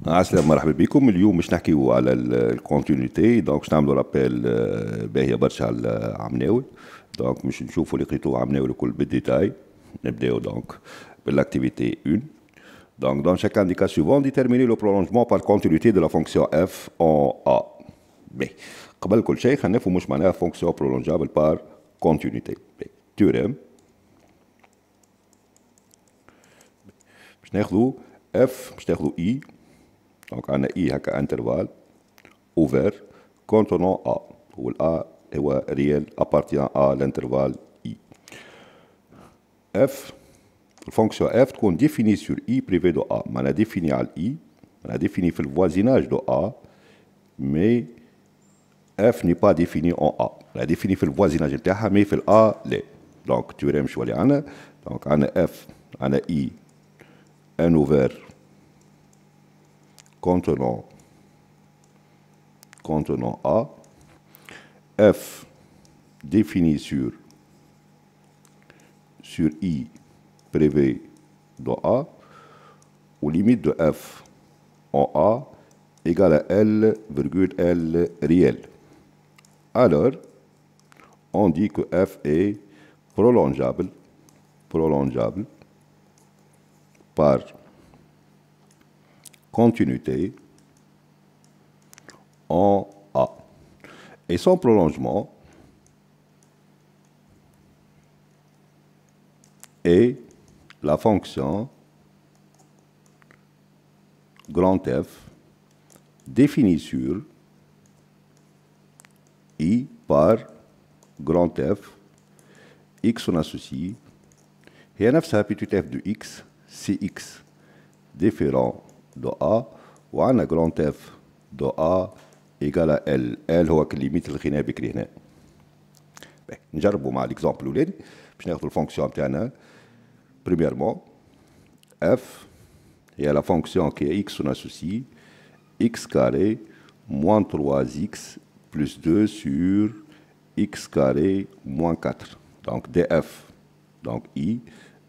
السلام مرحبا بكم. اليوم باش نحكيو على الكونتينيتي. دونك باش نعملوا رابيل باهيه برشا على عمناول. دونك باش نشوفوا اللي قريتوه عمناول الكل بالديتاي. نبداو دونك بالاكتيفيتي 1. Donc, dans chaque indicateur suivant, déterminer le prolongement par continuité de la fonction f en a. B. قبل كل شيء خلينا نفهموا واش معناها fonction prolongeable par continuité. B. théorème. باش ناخذوا f باش تاخذوا i. Donc عندنا i هكا انترفال ouvert contenant a. و a هو réel appartient à l'intervalle i. f La fonction f qu'on définit sur i privé de a. On a défini à i, on a défini le voisinage de a, mais f n'est pas défini en a. On a défini le voisinage de a, mais le a, là. Donc, tu verras, je vais aller. Donc, on a f, on a i, un ouvert contenant a. f défini sur i privé de A, ou limite de f en A égale à L, virgule L réel. Alors, on dit que f est prolongeable par continuité en A. Et son prolongement est la fonction grand F définie sur I par grand F, X on associe, et نفسها petite f de X, Cx différent de A, ou on a grand F de A égale à L. L هو limite اللي خليناها بكري هنا. نجربوا مع l'exemple الأولاني باش ناخذوا الفونكسيون تاعنا. Premièrement, f est la fonction qui est x on associe x carré moins 3x plus 2 sur x carré moins 4. Donc df, donc i,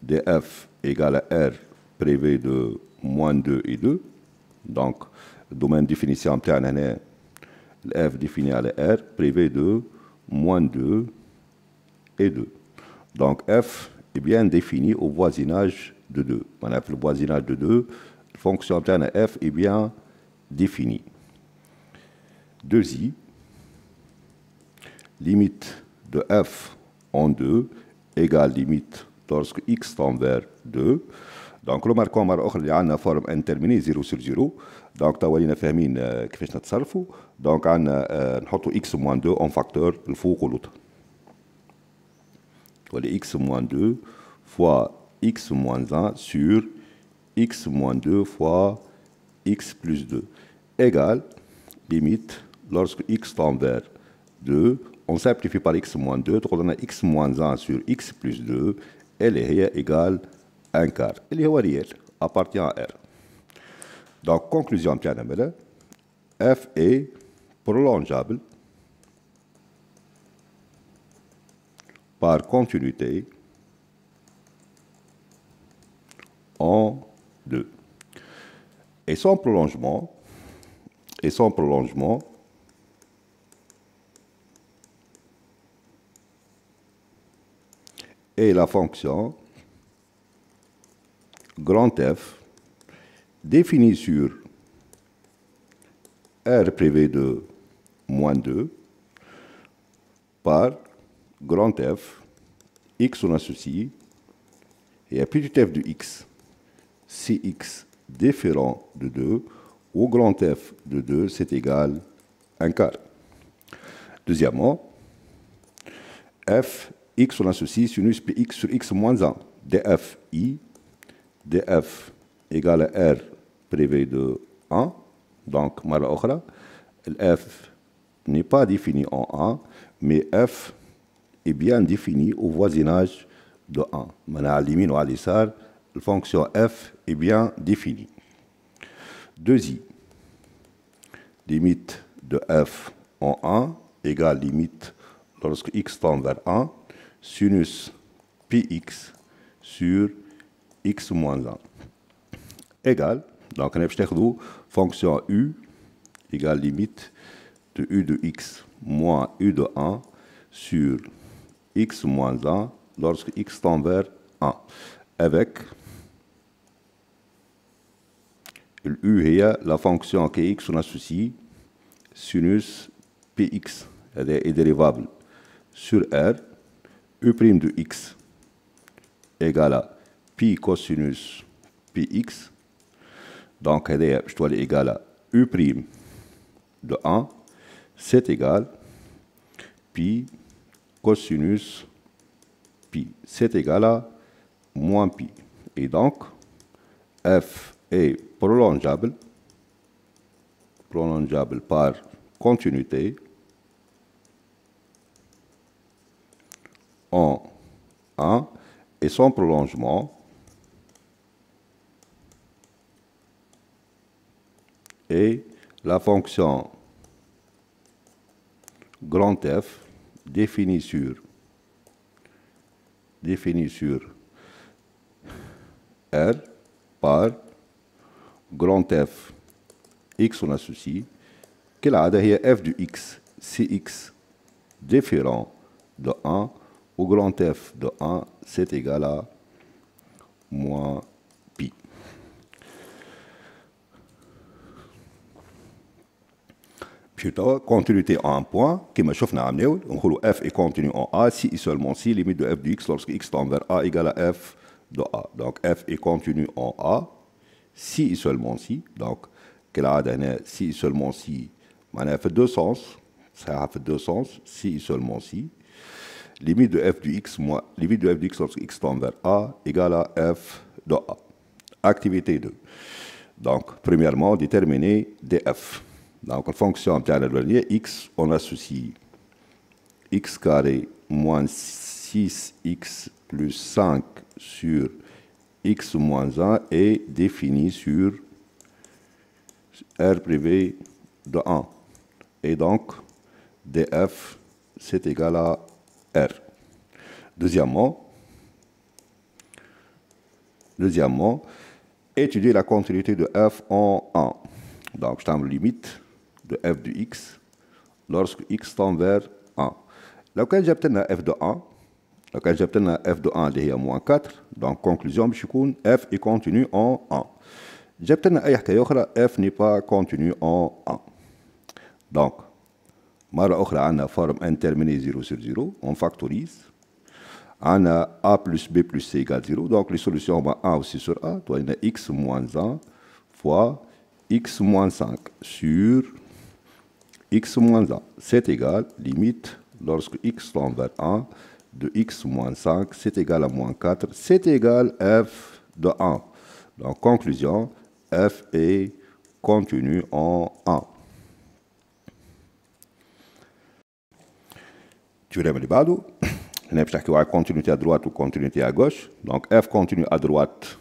df égale à r privé de moins 2 et 2. Donc, le domaine de définition est f défini à r privé de moins 2 et 2. Donc f est bien défini au voisinage de 2. On a le voisinage de 2, la fonction f est bien définie. 2i, limite de f en 2 égale limite lorsque x tend vers 2. Donc remarquons مرة أخرى اللي عندنا forme indéterminée 0 sur 0. Donc تولينا فاهمين كيفاش نتصرفوا. Donc عندنا نحطوا x moins 2 en facteur الفوق والوطا. x moins 2 fois x moins 1 sur x moins 2 fois x plus 2 égale limite lorsque x tend vers 2, on simplifie par x moins 2, donc on a x moins 1 sur x plus 2, elle est égale 1 quart. Elle est réelle, appartient à R. Donc, conclusion, f est prolongeable par continuité en 2. Et son prolongement est la fonction grand F définie sur R privé de moins 2 par grand F, x on associe, et à petit f de x, Cx différent de 2, au grand F de 2, c'est égal à 1 quart. Deuxièmement, f, x on associe sinus px sur x moins 1, df i, df égale à r privé de 1, donc, مرة أخرى, f n'est pas défini en 1, mais f est bien défini au voisinage de 1. Maintenant, à l'yamine ou à l'issar, la fonction f est bien définie. 2i, limite de f en 1 égale limite lorsque x tend vers 1, sinus px sur x moins 1 égale, Donc, on a fonction u égale limite de u de x moins u de 1 sur x moins 1 lorsque x tend vers 1. Avec u est la fonction kx on associe sinus px, est dérivable sur r, u' de x égale à pi cosinus px. Donc, je dois égal à u' de 1, c'est égal pi cosinus pi. C'est égal à moins pi. Et donc, f est prolongeable par continuité en 1 et son prolongement est la fonction grand F définie sur R par grand F x on associe كالعادة هي f de x cx différent de 1 au grand F de 1 c'est égal à moins pi. Puis continuité en un point, comme شفنا عملناه نقولوا f est continu en a si et seulement si limite de f de x lorsque x tend vers a égale à f de a. Donc f est continu en a si et seulement si. Donc كالعادة هنا si et seulement si معناها في deux sens. Ça fait deux sens si et seulement si. Limite de f de x moins limite de f de x lorsque x tend vers a égale à f de a. Activité 2. Donc premièrement déterminer df. Donc, la fonction de x, on associe x carré moins 6x plus 5 sur x moins 1 est définie sur R privé de 1. Et donc, df, c'est égal à R. Deuxièmement, étudier la continuité de f en 1. Donc, je t'en limite de f de x lorsque x tend vers 1. لو كان جبت لنا f de 1 لو كان جبت لنا f de 1 اللي هي moins 4 donc conclusion باش يكون f est continu en 1. جبت لنا اي حكايه اخرى f n'est pas continu en 1. donc مره اخرى عندنا forme n terminée 0 sur 0 on factorise. عندنا a plus b plus c égale 0 donc les solutions vont 1 aussi sur a donc on a x moins 1 fois x moins 5 sur x moins 1, c'est égal, limite, lorsque x tend vers 1, de x moins 5, c'est égal à moins 4, c'est égal f de 1. Donc, conclusion, f est continu en 1. Théorème اللي بعده هنا باش نحكيو على continuité à droite ou continuité à gauche. Donc, f continue à droite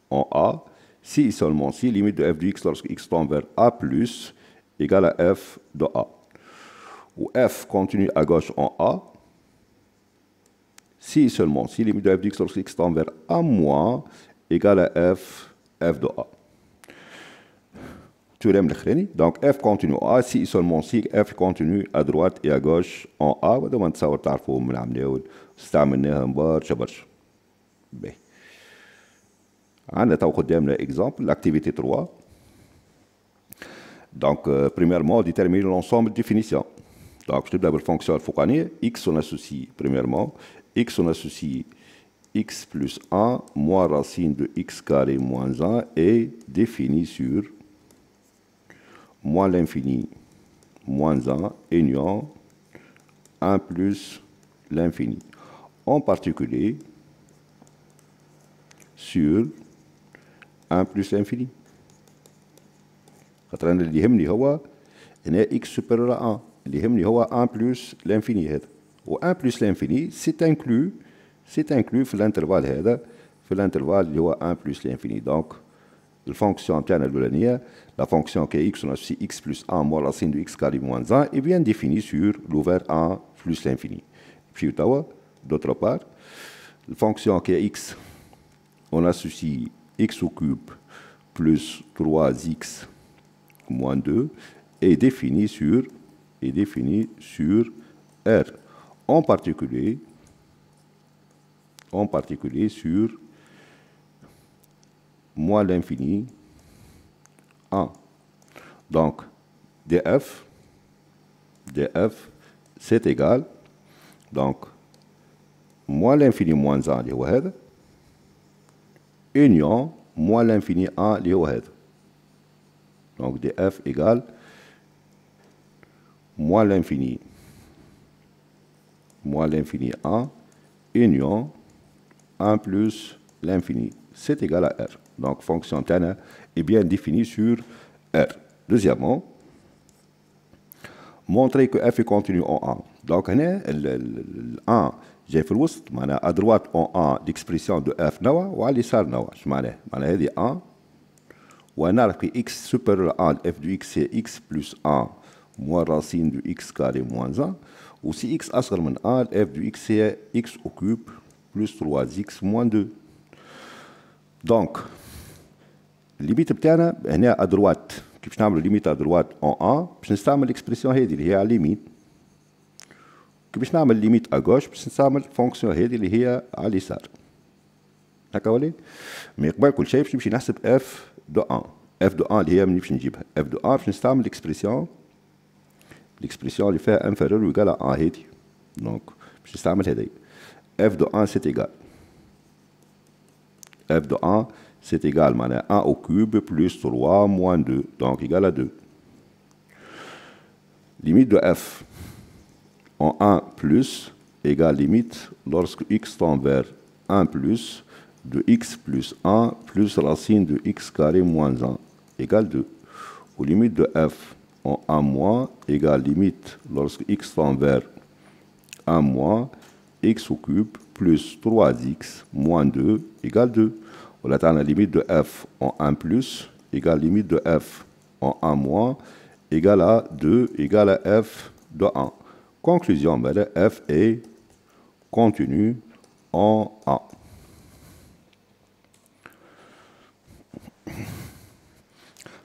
en A. Si et seulement si, limite de f de x lorsque x tend vers a plus égale à f de a. Ou f continue à gauche en a. Si et seulement si, limite de f de x lorsque x tend vers a moins égale à f de a. Théorème الأخراني. Donc f continue en a si et seulement si f continue à droite et à gauche en a. وهذا ما نتصور تعرفوه من عملناه استعملناها برشا. باهي. عندنا قدامنا exemple, l'activité 3. Donc, premièrement, déterminer l'ensemble de définitions. Donc, je te donne la fonction الفوقانية, x on associe, premièrement, x on associe x plus 1 moins racine de x carré moins 1 est définie sur moins l'infini moins 1 union 1 plus l'infini. En particulier, sur 1 plus l'infini. خاطر انا اللي يهمني هو هنا x supérieur à 1 اللي يهمني هو 1 plus l'infini هذا و 1 plus l'infini c'est inclus في الانترفال هذا في الانترفال اللي هو 1 plus l'infini. donc الفونكسيون تاعنا الاولانيه la fonction qui est x on associe x plus 1 moins racine de x carré moins 1 est bien définie sur l'ouvert 1 plus l'infini. Puis d'autre part la fonction qui est x on associe x au cube plus 3x moins 2 est défini sur R, en particulier sur moins l'infini 1. Donc, df, c'est égal, donc, moins l'infini moins 1 اللي هو هذا union moins l'infini 1 اللي هو هذا. Donc, df égale moins l'infini 1 union 1 plus l'infini. C'est égal à R. Donc, fonction tana est bien définie sur R. Deuxièmement, montrer que f est continu en 1. Donc, le 1, j'ai fait le à droite en 1 l'expression de f nawa ou à l'issar nawa. Je m'en ai. dit 1. Ou on a que x supérieur à 1, f de x c'est x plus 1 moins racine de x carré moins 1. Ou si x asr min 1, f de x c'est x au cube plus 3x moins 2. Donc, limite بتاعنا هنا à droite. كيفاش نعملوا ليميت à droite en 1 باش نستعمل الاكسبرسيون هذه اللي هي على ليميت. كيفاش نعمل ليميت à gauche باش نستعمل فونكسيون هذه اللي هي على اليسار. هكا ولي؟ مي قبل كل شيء باش نمشي نحسب اف دو 1. اف دو 1 اللي هي منين باش نجيبها؟ اف دو 1 باش نستعمل الاكسبرسيون اللي فيها انفيريور ويقال 1 هذه. دونك باش نستعمل هذه. اف دو 1 c'est égal. f de 1, c'est égal à 1 au cube plus 3 moins 2, donc égal à 2. Limite de f en 1 plus égale limite lorsque x tend vers 1 plus de x plus 1 plus racine de x carré moins 1 égale 2. Ou limite de f en 1 moins égale limite lorsque x tend vers 1 moins x au cube plus 3x moins 2 égale 2. On a la limite de f en 1 plus égale limite de f en 1 moins égale à 2 égale à f de 1. Conclusion, f est continu en 1.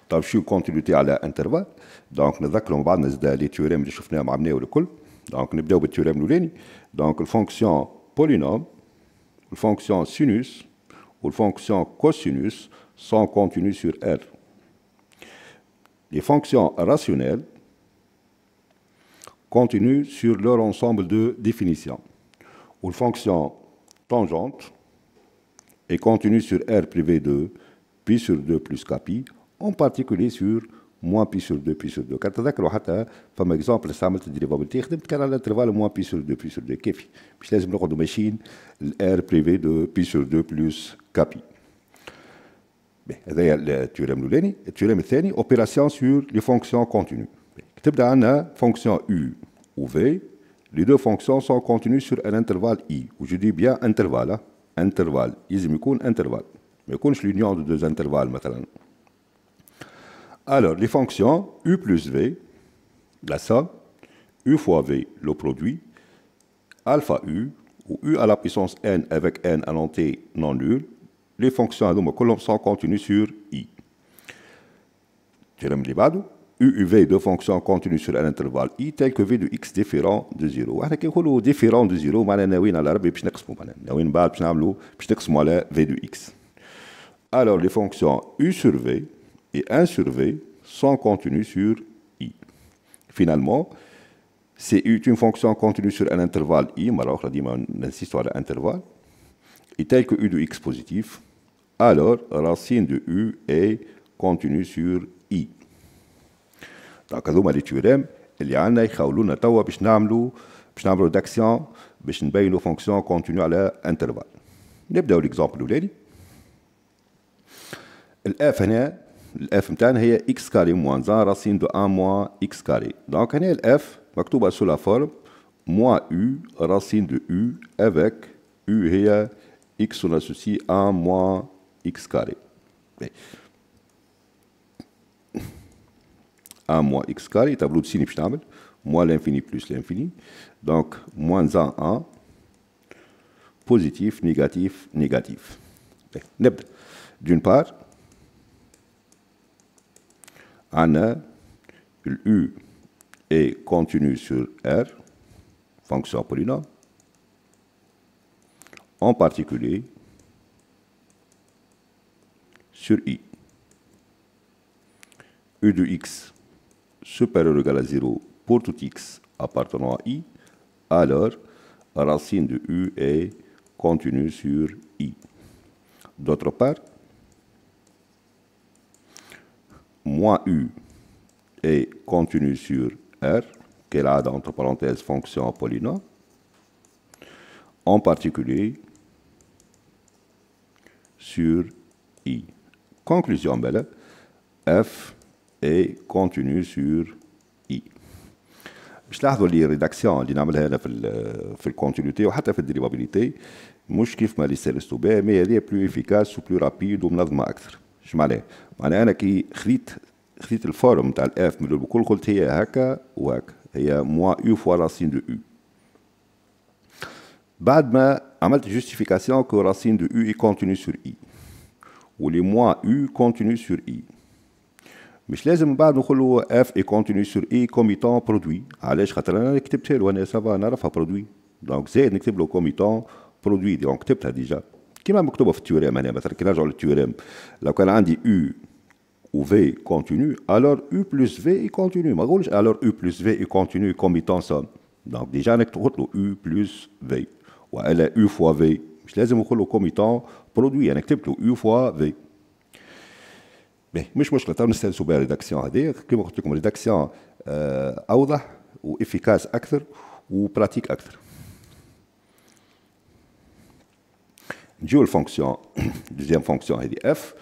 طيب شو continuité على intervalle. دونك نذكروا مع بعضنا زاد لي تيوريم اللي شفناهم عملناو الكل. دونك نبداو بالتيوريم الاولاني. دونك الفونكسيون polynôme, الفونكسيون sinus ou la fonction cosinus sont continues sur R. Les fonctions rationnelles continuent sur leur ensemble de définitions. Ou la fonction tangente est continue sur R privé de pi sur 2 plus kpi, en particulier sur moins pi sur 2 pi sur 2. كتذكروا حتى فما اكزامبل استعملت الديريفابيلتي خدمت كان على الانترفال moins pi sur 2 pi sur 2 كيفي مش لازم نقعدوا ماشيين الار بريفي دو pi sur 2 plus كابي. هذا هي التيوريم الاولاني. التيوريم الثاني اوبيراسيون سور لي فونكسيون كونتينيو. تبدا عندنا فونكسيون U ou V. Les deux fonctions sont continues sur un intervalle I. Ou je dis bien intervalle. Intervalle. لازم يكون intervalle. ما يكونش l'union de deux intervalles مثلا. Alors, les fonctions U plus V, la somme, U fois V, le produit, alpha U, ou U à la puissance n avec n à l'entier non nul, les fonctions sont continues sur I. U et V, deux fonctions continues sur un intervalle I, tel que V de x différent de 0. Quand on dit différent de 0, on a V de x. Alors, les fonctions U sur V et 1 sur V sont continues sur I. Finalement, c'est une fonction continue sur un intervalle I, alors on insiste sur l'intervalle, et tel que U de x positif, alors racine de U est continue sur I. Donc, هذوما les théorèmes اللي عندنا يخولونا توا باش نعملوا ريداكسيون باش نبينوا فونكسيون كونتينيو على انترفال. نبداو ليكزامبل الاولاني. الاف هنا الاف نتاعنا هي اكس كاري موان 1 راسين دو 1 موان اكس كاري. دونك هنا الاف مكتوبه سو لا فورم موان يو راسين دو يو افيك يو هي اكس اون اسوسي 1 موان اكس كاري. 1 moins x carré, tableau de signe باش نعمل moins l'infini plus l'infini. Donc moins 1 1 positif négatif négatif. نبدا D'une part, on a U est continu sur R, fonction polynôme, en particulier sur I. U de x supérieur ou égal à 0 pour tout x appartenant à I, alors racine de U est continue sur I. D'autre part, moins U est continue sur R, qu'elle a entre parenthèses fonction polynôme, en particulier sur I. Conclusion belle, F est continue sur I. باش تلاحظوا لي الريداكسيون اللي نعملها انا في الكونتينيتي وحتى في الديريفابيليتي مش كيف ما اللي سالستو بها، مي هذه بلو افيكاس وبلو رابيد ومنظمه اكثر. اش معناها؟ معناها انا كي خليت الفورم نتاع الاف من الكل قلت هي هكا وهكا، هي موان يو فوا راسين دو يو. بعد ما عملت جوستيفيكاسيون كو راسين دو يو اي كونتينيو سور اي ولي موان يو كونتينيو سور اي. مش لازم من بعد نقولوا اف اي كونتينيو سور اي كوميتون برودوي. علاش؟ خاطر انا كتبتها له انا سافا نعرفها برودوي، دونك زائد نكتب له كوميتون برودوي، دونك كتبتها ديجا كيما مكتوبه في التيوريم. انا مثلا كي نرجعوا للتيوريم لو كان عندي يو و في كونتينيو الور يو بلس في اي كونتينيو، ما نقولش الور يو بلس في اي كونتينيو كوميتون سوم، دونك ديجا انا قلت له يو بلس في والا يو فوا في، مش لازم نقول له كوميتون برودوي، انا كتبت له يو فوا في. مش مشكله، تو نستانسوا بها الريداكسيون هذه كيما قلت لكم، ريداكسيون اوضح وافيكاس اكثر وبراتيك اكثر. نجيو الفونكسيون دوزيام فونكسيون هذه اف.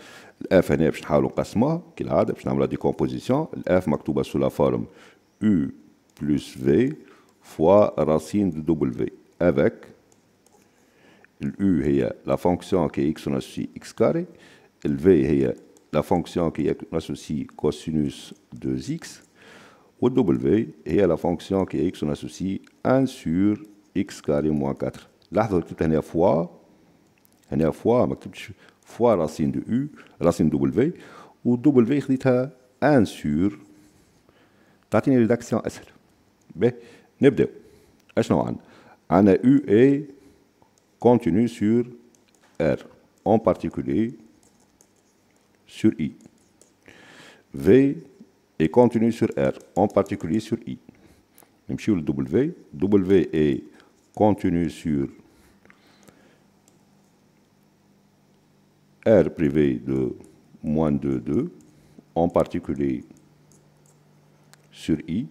الاف هنا باش نحاولوا نقسموها كالعاده باش نعملوا ديكومبوزيسيون. الاف مكتوبه سو لا فورم يو بلس في فوا راسين دو دبليو افيك اليو هي لا فونكسيون كي اكس اون اسوسي اكس كاري، الفي هي la fonction qui est associée cosinus 2x, ou W هي la fonction qui est x on associe 1 sur x carré moins 4. لاحظوا كتبت هنا فوا ما كتبتش فوا راسين دو u راسين W، و W خديتها 1 sur، تعطيني ريداكسيون اسهل. باهي نبداو. اشنو عندنا؟ عندنا u est continu sur R en particulier sur I. V est continu sur R, en particulier sur I. Même si le W, W est continu sur R privé de moins 2, 2, en particulier sur I,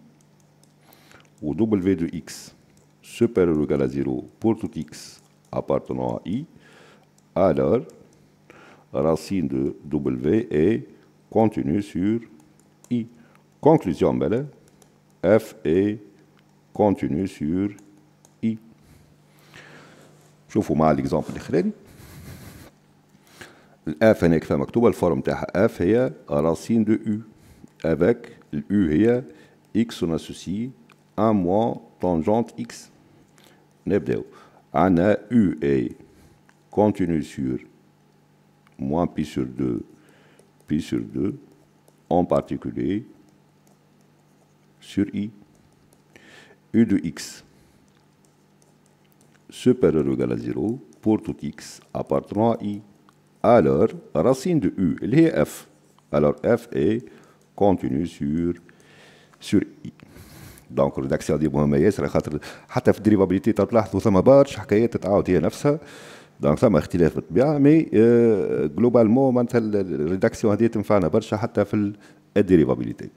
où W de X supérieur ou égal à 0 pour tout X appartenant à I, alors racine de W est continue sur I. Conclusion belle, F est continue sur I. شوفوا مع l'exemple الأخراني. الF هناك فيها مكتوبة الفورم تاعها F هي racine de U avec الU هي X on associe 1 moins tangente X. نبداو. عندنا U est continue sur moins pi sur 2, en particulier sur I. U de x supérieur ou égal à 0 pour tout x appartenant à I. Alors, racine de U, elle est f. Alors, f est continue sur I. دونك الريداكسيون دي مهمه ياسر، خاطر حتى في الديريفابيليتي تلاحظوا ثم برشا حكايات تتعاود هي نفسها، دونك ثم اختلاف بالطبيعه، مي جلوبالمون معناتها الريداكسيون هذه تنفعنا برشا حتى في الديريفابيليتي.